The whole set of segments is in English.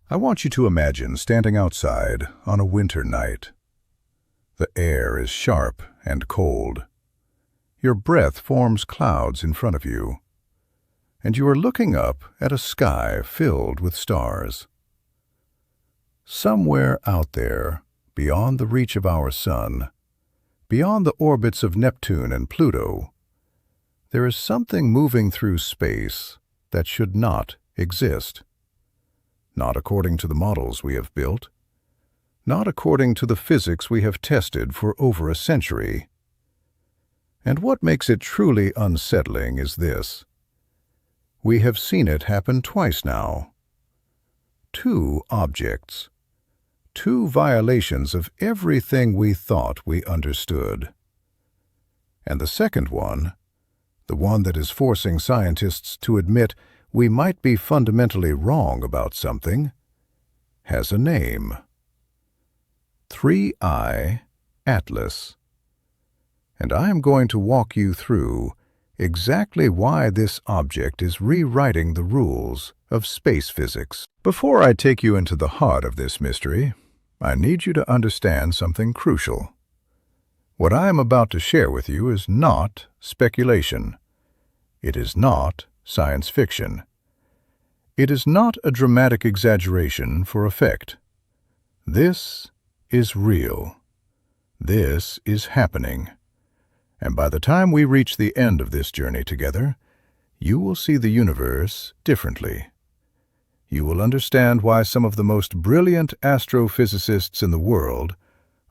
I want you to imagine standing outside on a winter night. The air is sharp and cold. Your breath forms clouds in front of you, and you are looking up at a sky filled with stars. Somewhere out there, beyond the reach of our sun, beyond the orbits of Neptune and Pluto, there is something moving through space that should not exist. Not according to the models we have built, not according to the physics we have tested for over a century. And what makes it truly unsettling is this. We have seen it happen twice now. Two objects. Two violations of everything we thought we understood. And the second one, the one that is forcing scientists to admit we might be fundamentally wrong about something, has a name. 3I Atlas. And I am going to walk you through exactly why this object is rewriting the rules of space physics. Before I take you into the heart of this mystery, I need you to understand something crucial. What I am about to share with you is not speculation. It is not science fiction. It is not a dramatic exaggeration for effect. This is real. This is happening. And by the time we reach the end of this journey together, you will see the universe differently. You will understand why some of the most brilliant astrophysicists in the world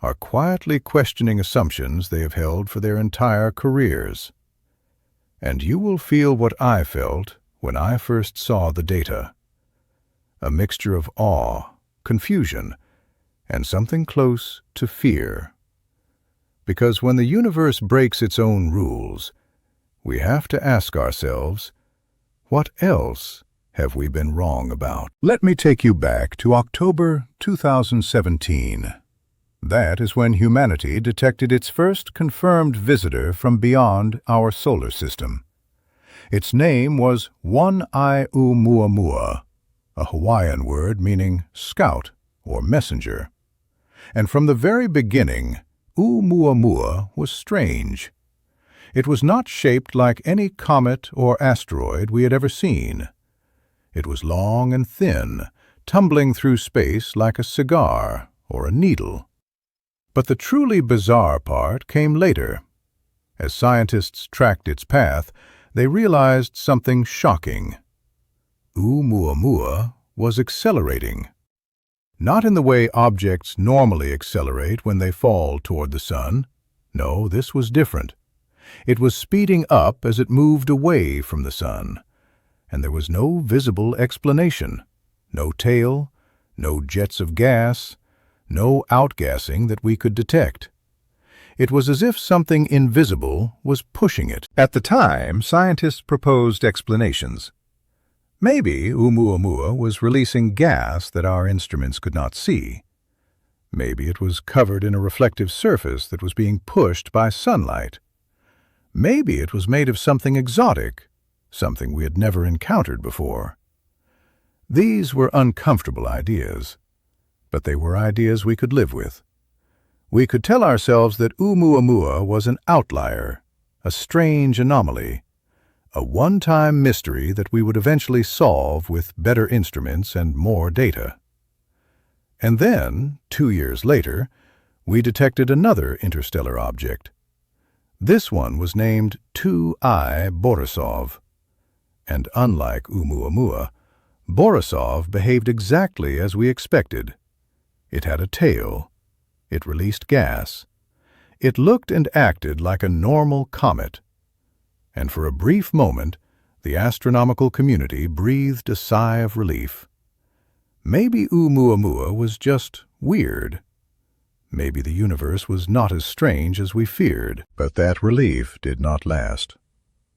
are quietly questioning assumptions they have held for their entire careers. And you will feel what I felt when I first saw the data. A mixture of awe, confusion, and something close to fear. Because when the universe breaks its own rules, we have to ask ourselves, what else have we been wrong about? Let me take you back to October 2017. That is when humanity detected its first confirmed visitor from beyond our solar system. Its name was 1I Oumuamua, a Hawaiian word meaning scout or messenger. And from the very beginning, Oumuamua was strange. It was not shaped like any comet or asteroid we had ever seen. It was long and thin, tumbling through space like a cigar or a needle. But the truly bizarre part came later. As scientists tracked its path, they realized something shocking. Oumuamua was accelerating. Not in the way objects normally accelerate when they fall toward the sun. No, this was different. It was speeding up as it moved away from the sun, and there was no visible explanation. No tail, no jets of gas, no outgassing that we could detect. It was as if something invisible was pushing it. At the time, scientists proposed explanations. Maybe Oumuamua was releasing gas that our instruments could not see. Maybe it was covered in a reflective surface that was being pushed by sunlight. Maybe it was made of something exotic, something we had never encountered before. These were uncomfortable ideas, but they were ideas we could live with. We could tell ourselves that Oumuamua was an outlier, a strange anomaly, a one-time mystery that we would eventually solve with better instruments and more data. And then, 2 years later, we detected another interstellar object. This one was named 2I Borisov. And unlike Oumuamua, Borisov behaved exactly as we expected. It had a tail. It released gas. It looked and acted like a normal comet. And for a brief moment, the astronomical community breathed a sigh of relief. Maybe Oumuamua was just weird. Maybe the universe was not as strange as we feared. But that relief did not last.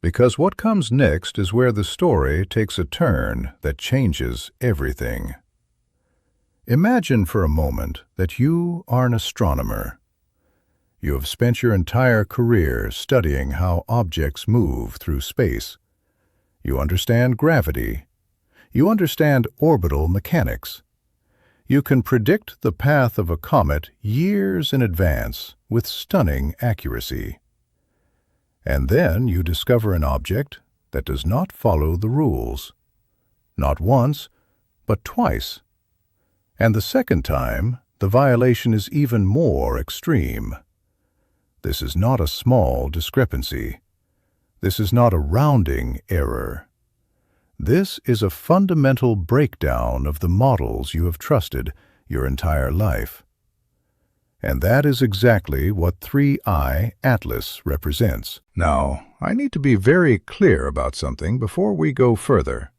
Because what comes next is where the story takes a turn that changes everything. Imagine for a moment that you are an astronomer. You have spent your entire career studying how objects move through space. You understand gravity. You understand orbital mechanics. You can predict the path of a comet years in advance with stunning accuracy. And then you discover an object that does not follow the rules. Not once, but twice. And the second time, the violation is even more extreme. This is not a small discrepancy. This is not a rounding error. This is a fundamental breakdown of the models you have trusted your entire life. And that is exactly what 3i Atlas represents. Now, I need to be very clear about something before we go further.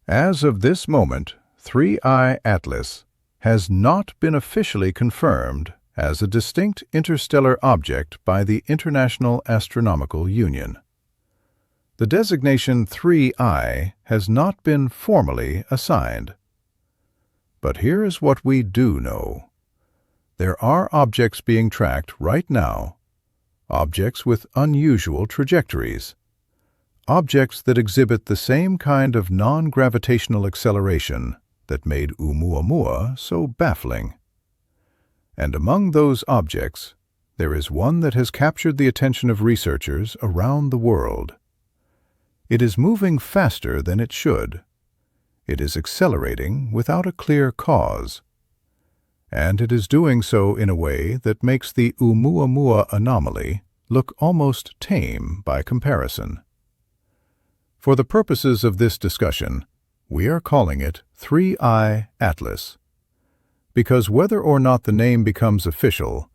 As of this moment, 3i Atlas has not been officially confirmed as a distinct interstellar object by the International Astronomical Union. The designation 3i has not been formally assigned. But here is what we do know. There are objects being tracked right now, objects with unusual trajectories, objects that exhibit the same kind of non-gravitational acceleration that made Oumuamua so baffling. And among those objects, there is one that has captured the attention of researchers around the world. It is moving faster than it should. It is accelerating without a clear cause. And it is doing so in a way that makes the Oumuamua anomaly look almost tame by comparison. For the purposes of this discussion, we are calling it 3i Atlas, because whether or not the name becomes official,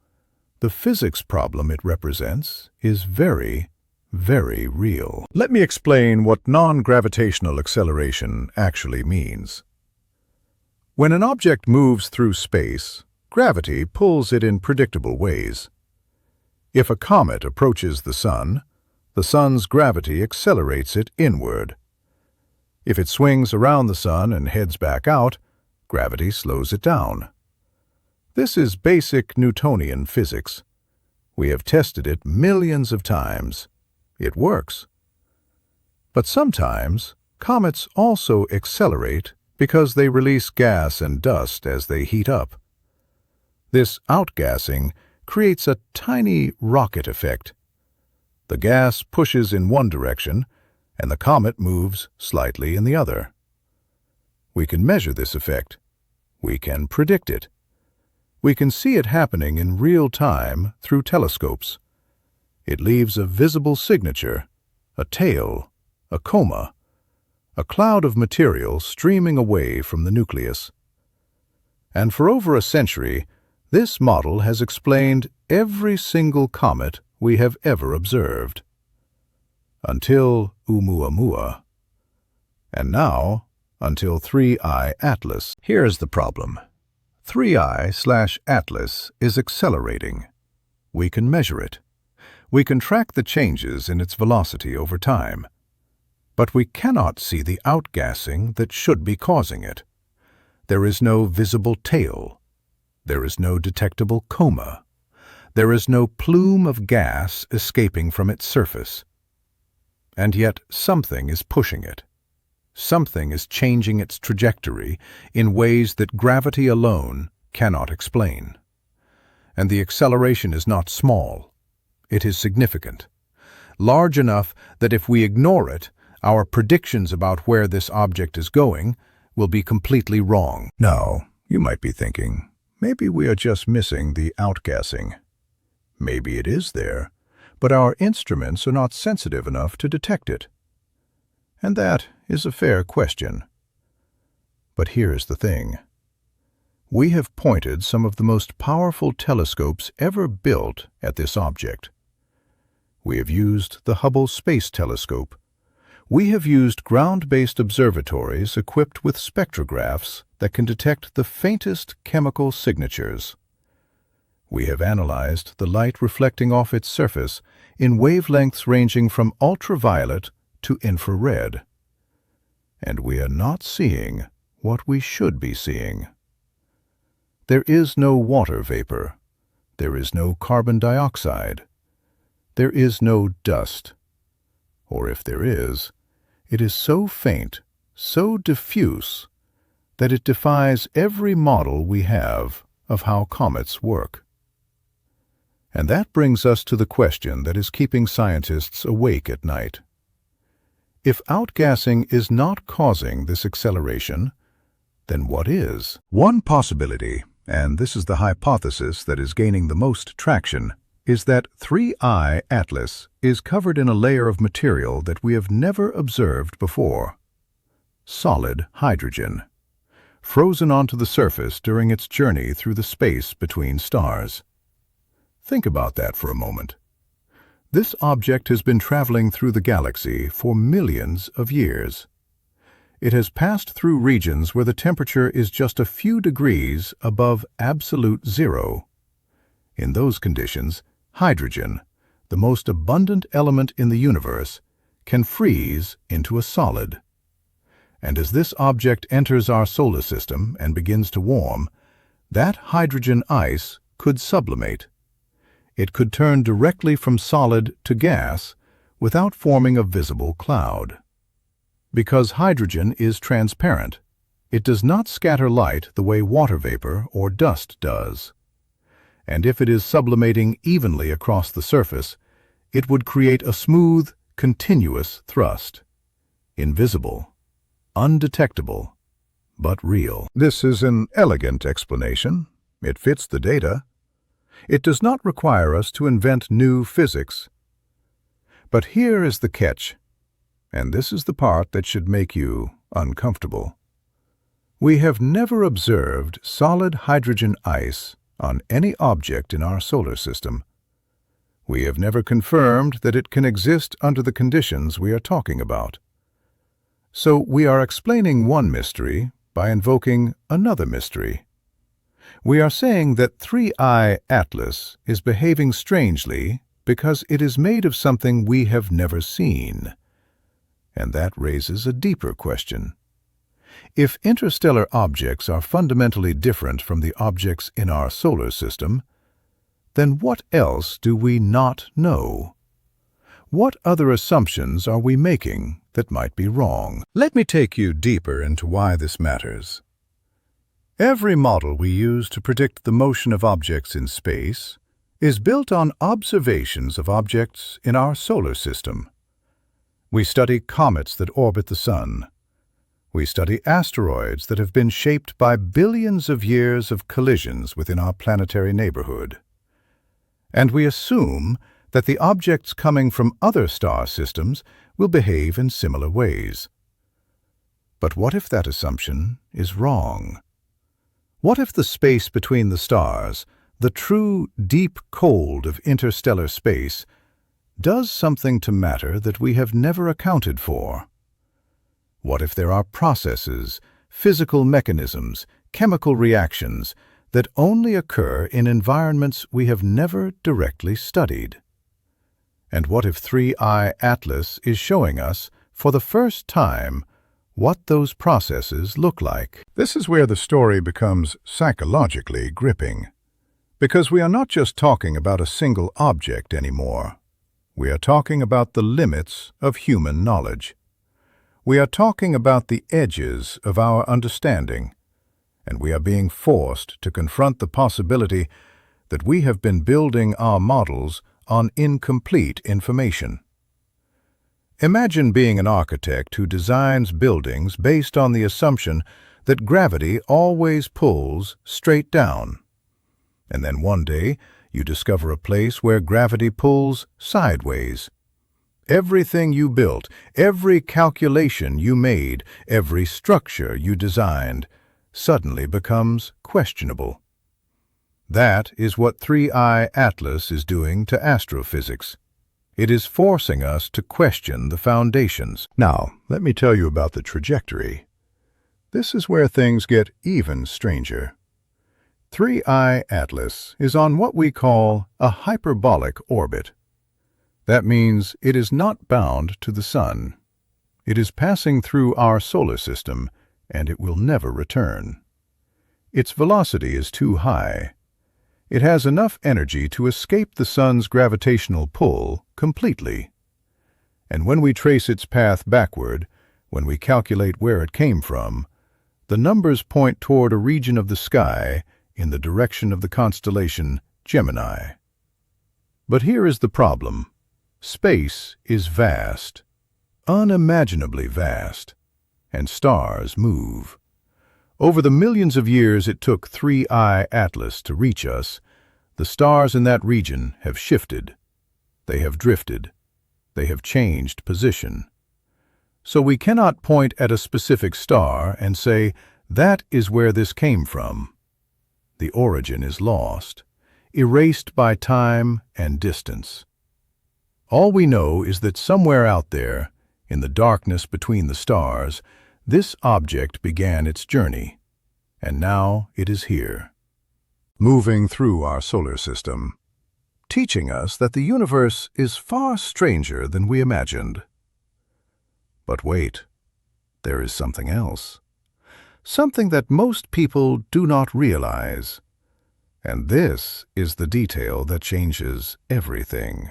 the physics problem it represents is very, very real. Let me explain what non-gravitational acceleration actually means. When an object moves through space, gravity pulls it in predictable ways. If a comet approaches the sun's gravity accelerates it inward. If it swings around the sun and heads back out, gravity slows it down. This is basic Newtonian physics. We have tested it millions of times. It works. But sometimes, comets also accelerate because they release gas and dust as they heat up. This outgassing creates a tiny rocket effect. The gas pushes in one direction, and the comet moves slightly in the other. We can measure this effect. We can predict it. We can see it happening in real time through telescopes. It leaves a visible signature, a tail, a coma, a cloud of material streaming away from the nucleus. And for over a century, this model has explained every single comet we have ever observed. Until Oumuamua. And now, until 3i Atlas. Here's the problem. 3i/Atlas is accelerating. We can measure it. We can track the changes in its velocity over time. But we cannot see the outgassing that should be causing it. There is no visible tail. There is no detectable coma. There is no plume of gas escaping from its surface. And yet something is pushing it. Something is changing its trajectory in ways that gravity alone cannot explain. And the acceleration is not small. It is significant. Large enough that if we ignore it, our predictions about where this object is going will be completely wrong. Now, you might be thinking, maybe we are just missing the outgassing. Maybe it is there, but our instruments are not sensitive enough to detect it. And that is a fair question. But here's the thing. We have pointed some of the most powerful telescopes ever built at this object. We have used the Hubble Space Telescope. We have used ground-based observatories equipped with spectrographs that can detect the faintest chemical signatures. We have analyzed the light reflecting off its surface in wavelengths ranging from ultraviolet to infrared. And we are not seeing what we should be seeing. There is no water vapor. There is no carbon dioxide. There is no dust. Or if there is, it is so faint, so diffuse, that it defies every model we have of how comets work. And that brings us to the question that is keeping scientists awake at night. If outgassing is not causing this acceleration, then what is? One possibility, and this is the hypothesis that is gaining the most traction, is that 3I Atlas is covered in a layer of material that we have never observed before. Solid hydrogen, frozen onto the surface during its journey through the space between stars. Think about that for a moment. This object has been traveling through the galaxy for millions of years. It has passed through regions where the temperature is just a few degrees above absolute zero. In those conditions, hydrogen, the most abundant element in the universe, can freeze into a solid. And as this object enters our solar system and begins to warm, that hydrogen ice could sublimate. It could turn directly from solid to gas without forming a visible cloud. Because hydrogen is transparent, it does not scatter light the way water vapor or dust does. And if it is sublimating evenly across the surface, it would create a smooth, continuous thrust. Invisible, undetectable, but real. This is an elegant explanation. It fits the data. It does not require us to invent new physics. But here is the catch, and this is the part that should make you uncomfortable. We have never observed solid hydrogen ice on any object in our solar system. We have never confirmed that it can exist under the conditions we are talking about. So we are explaining one mystery by invoking another mystery. We are saying that 3I Atlas is behaving strangely because it is made of something we have never seen. And that raises a deeper question. If interstellar objects are fundamentally different from the objects in our solar system, then what else do we not know? What other assumptions are we making that might be wrong? Let me take you deeper into why this matters. Every model we use to predict the motion of objects in space is built on observations of objects in our solar system. We study comets that orbit the sun. We study asteroids that have been shaped by billions of years of collisions within our planetary neighborhood. And we assume that the objects coming from other star systems will behave in similar ways. But what if that assumption is wrong? What if the space between the stars, the true deep cold of interstellar space, does something to matter that we have never accounted for? What if there are processes, physical mechanisms, chemical reactions that only occur in environments we have never directly studied? And what if 3I Atlas is showing us, for the first time, what those processes look like? This is where the story becomes psychologically gripping. Because we are not just talking about a single object anymore. We are talking about the limits of human knowledge. We are talking about the edges of our understanding. And we are being forced to confront the possibility that we have been building our models on incomplete information. Imagine being an architect who designs buildings based on the assumption that gravity always pulls straight down. And then one day, you discover a place where gravity pulls sideways. Everything you built, every calculation you made, every structure you designed, suddenly becomes questionable. That is what 3I Atlas is doing to astrophysics. It is forcing us to question the foundations. Now, let me tell you about the trajectory. This is where things get even stranger. 3I Atlas is on what we call a hyperbolic orbit. That means it is not bound to the sun. It is passing through our solar system, and it will never return. Its velocity is too high. It has enough energy to escape the sun's gravitational pull completely. And when we trace its path backward, when we calculate where it came from, The numbers point toward a region of the sky in the direction of the constellation Gemini. But here is the problem. Space is vast, unimaginably vast, and stars move. Over the millions of years it took 3I Atlas to reach us, the stars in that region have shifted. They have drifted. They have changed position. So we cannot point at a specific star and say, that is where this came from. The origin is lost, erased by time and distance. All we know is that somewhere out there, in the darkness between the stars, this object began its journey, and now it is here, moving through our solar system, teaching us that the universe is far stranger than we imagined. But wait, there is something else, something that most people do not realize, and this is the detail that changes everything.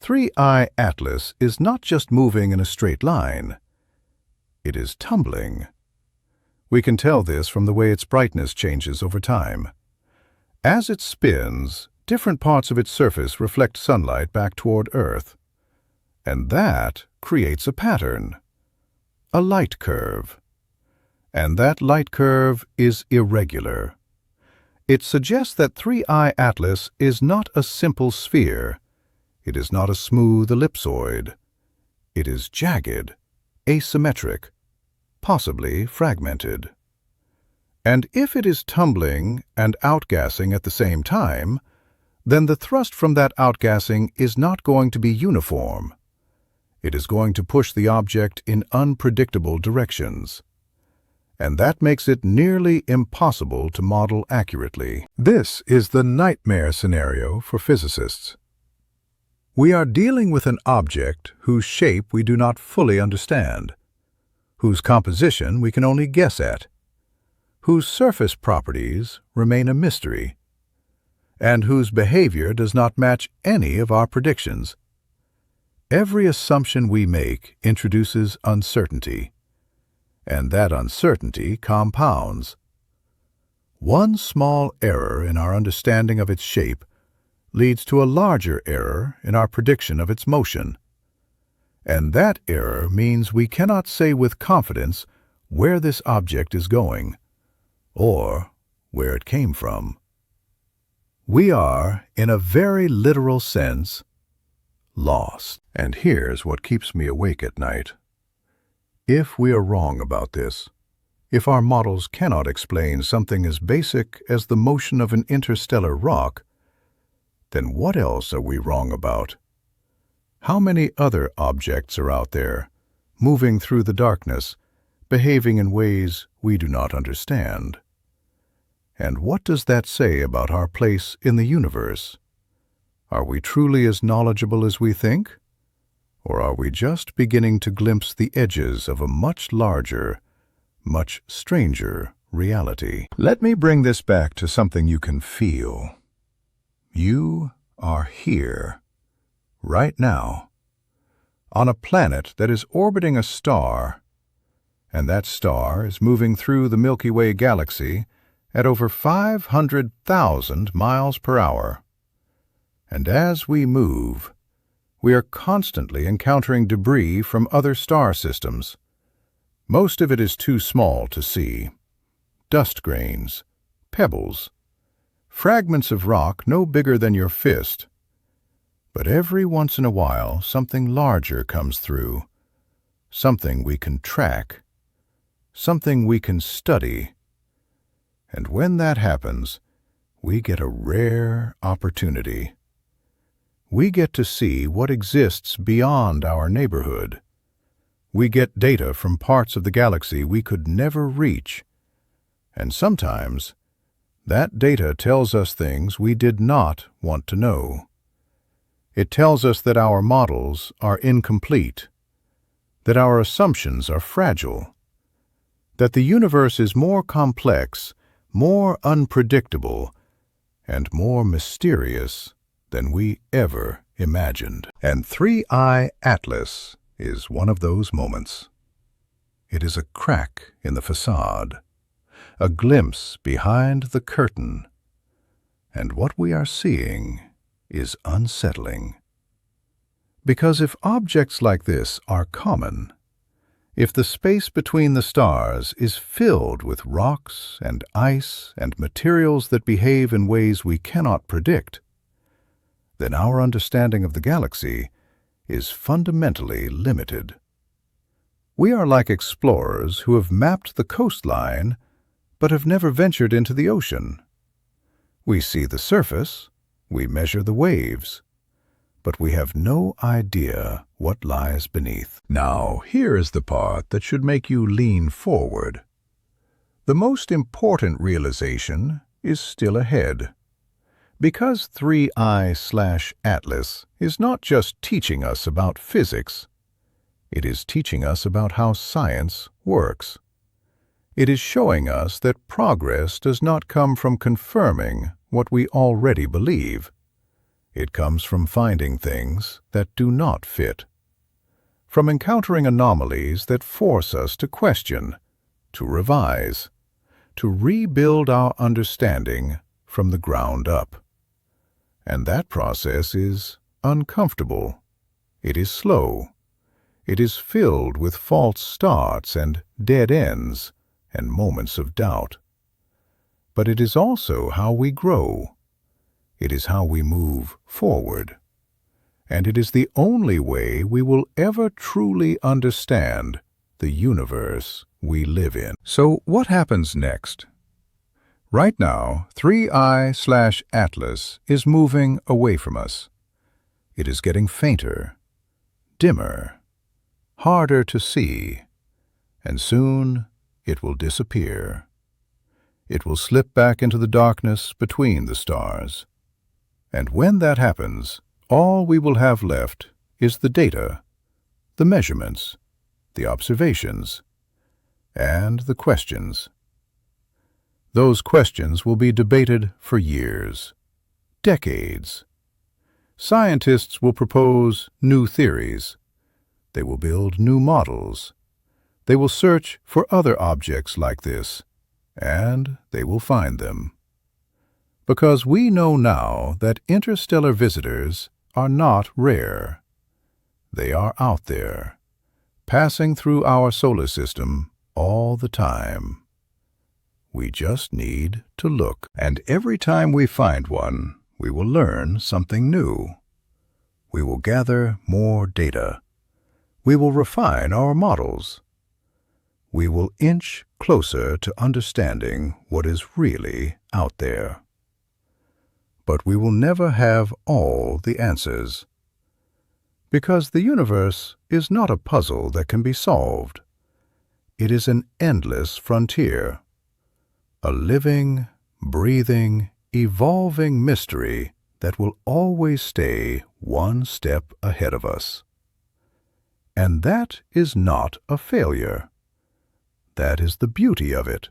3I Atlas is not just moving in a straight line. It is tumbling. We can tell this from the way its brightness changes over time. As it spins, different parts of its surface reflect sunlight back toward Earth. And that creates a pattern, a light curve. And that light curve is irregular. It suggests that 3I Atlas is not a simple sphere. It is not a smooth ellipsoid. It is jagged, asymmetric, possibly fragmented. And if it is tumbling and outgassing at the same time, then the thrust from that outgassing is not going to be uniform. It is going to push the object in unpredictable directions. And that makes it nearly impossible to model accurately. This is the nightmare scenario for physicists. We are dealing with an object whose shape we do not fully understand, whose composition we can only guess at, whose surface properties remain a mystery, and whose behavior does not match any of our predictions. Every assumption we make introduces uncertainty, and that uncertainty compounds. One small error in our understanding of its shape leads to a larger error in our prediction of its motion. And that error means we cannot say with confidence where this object is going, or where it came from. We are, in a very literal sense, lost. And here's what keeps me awake at night. If we are wrong about this, if our models cannot explain something as basic as the motion of an interstellar rock, then what else are we wrong about? How many other objects are out there, moving through the darkness, behaving in ways we do not understand? And what does that say about our place in the universe? Are we truly as knowledgeable as we think? Or are we just beginning to glimpse the edges of a much larger, much stranger reality? Let me bring this back to something you can feel. You are here, right now, on a planet that is orbiting a star, and that star is moving through the Milky Way galaxy at over 500,000 miles per hour. And as we move, we are constantly encountering debris from other star systems. Most of it is too small to see. Dust grains, pebbles, fragments of rock no bigger than your fist. But every once in a while, something larger comes through, something we can track, something we can study. And when that happens, we get a rare opportunity. We get to see what exists beyond our neighborhood. We get data from parts of the galaxy we could never reach. And sometimes, that data tells us things we did not want to know. It tells us that our models are incomplete, that our assumptions are fragile, that the universe is more complex, more unpredictable, and more mysterious than we ever imagined. And 3I Atlas is one of those moments. It is a crack in the facade, a glimpse behind the curtain. And what we are seeing is unsettling. Because if objects like this are common, if the space between the stars is filled with rocks and ice and materials that behave in ways we cannot predict, then our understanding of the galaxy is fundamentally limited. We are like explorers who have mapped the coastline but have never ventured into the ocean. We see the surface, we measure the waves, but we have no idea what lies beneath. Now, here is the part that should make you lean forward. The most important realization is still ahead. Because 3i/Atlas is not just teaching us about physics, it is teaching us about how science works. It is showing us that progress does not come from confirming what we already believe. It comes from finding things that do not fit, from encountering anomalies that force us to question, to revise, to rebuild our understanding from the ground up. And that process is uncomfortable. It is slow. It is filled with false starts and dead ends and moments of doubt. But it is also how we grow. It is how we move forward. And it is the only way we will ever truly understand the universe we live in. So what happens next? Right now, 3i/Atlas is moving away from us. It is getting fainter, dimmer, harder to see, and soon it will disappear. It will slip back into the darkness between the stars. And when that happens, all we will have left is the data, the measurements, the observations, and the questions. Those questions will be debated for years, decades. Scientists will propose new theories. They will build new models. They will search for other objects like this, and they will find them. Because we know now that interstellar visitors are not rare. They are out there, passing through our solar system all the time. We just need to look. And every time we find one, we will learn something new. We will gather more data. We will refine our models. We will inch closer to understanding what is really out there. But we will never have all the answers. Because the universe is not a puzzle that can be solved. It is an endless frontier. A living, breathing, evolving mystery that will always stay one step ahead of us. And that is not a failure. That is the beauty of it.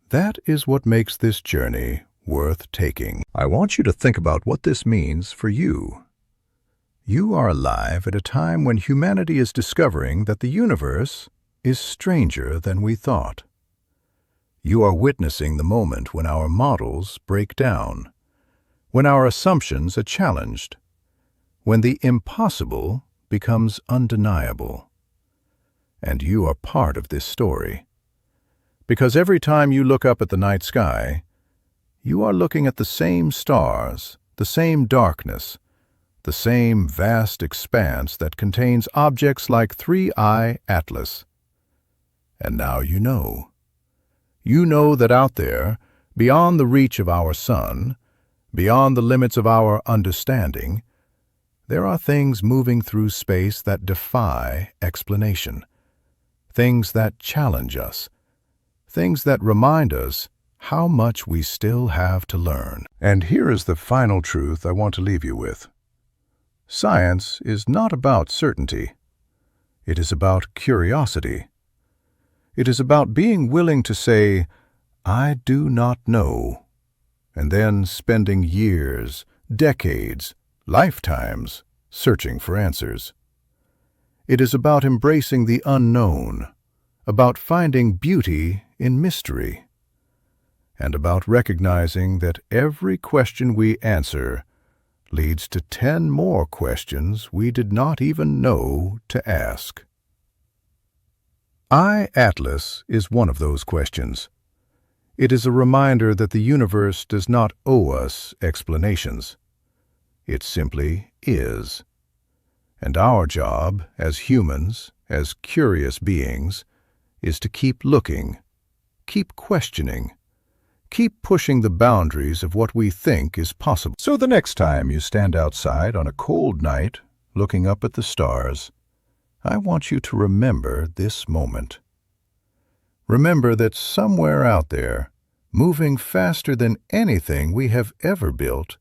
That is what makes this journey worth taking. I want you to think about what this means for you. You are alive at a time when humanity is discovering that the universe is stranger than we thought. You are witnessing the moment when our models break down, when our assumptions are challenged, when the impossible becomes undeniable. And you are part of this story. Because every time you look up at the night sky, you are looking at the same stars, the same darkness, the same vast expanse that contains objects like 3i/Atlas. And now you know. You know that out there, beyond the reach of our sun, beyond the limits of our understanding, there are things moving through space that defy explanation, things that challenge us, things that remind us how much we still have to learn. And here is the final truth I want to leave you with. Science is not about certainty. It is about curiosity. It is about being willing to say, "I do not know," and then spending years, decades, lifetimes searching for answers. It is about embracing the unknown, about finding beauty in mystery, and about recognizing that every question we answer leads to 10 more questions we did not even know to ask. Atlas is one of those questions. It is a reminder that the universe does not owe us explanations. It simply is. And our job, as humans, as curious beings, is to keep looking, keep questioning, keep pushing the boundaries of what we think is possible. So the next time you stand outside on a cold night, looking up at the stars, I want you to remember this moment. Remember that somewhere out there, moving faster than anything we have ever built,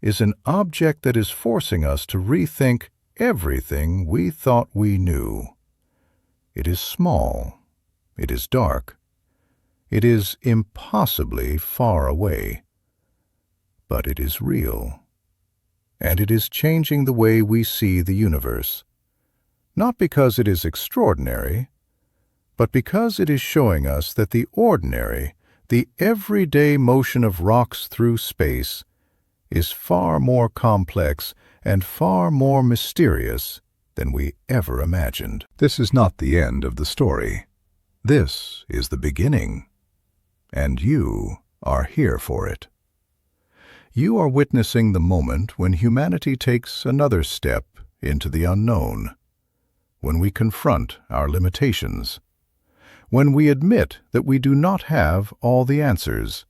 is an object that is forcing us to rethink everything we thought we knew. It is small. It is dark. It is impossibly far away. But it is real. And it is changing the way we see the universe. Not because it is extraordinary, but because it is showing us that the ordinary, the everyday motion of rocks through space, is far more complex and far more mysterious than we ever imagined. This is not the end of the story. This is the beginning. And you are here for it. You are witnessing the moment when humanity takes another step into the unknown, when we confront our limitations, when we admit that we do not have all the answers,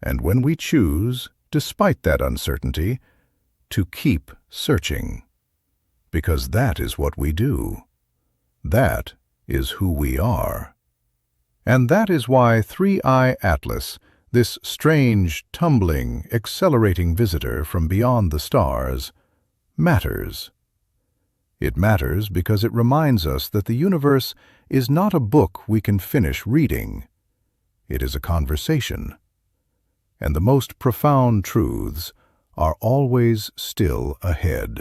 and when we choose, despite that uncertainty, to keep searching. Because that is what we do. That is who we are. And that is why 3I Atlas, this strange, tumbling, accelerating visitor from beyond the stars, matters. It matters because it reminds us that the universe is not a book we can finish reading. It is a conversation. And the most profound truths are always still ahead.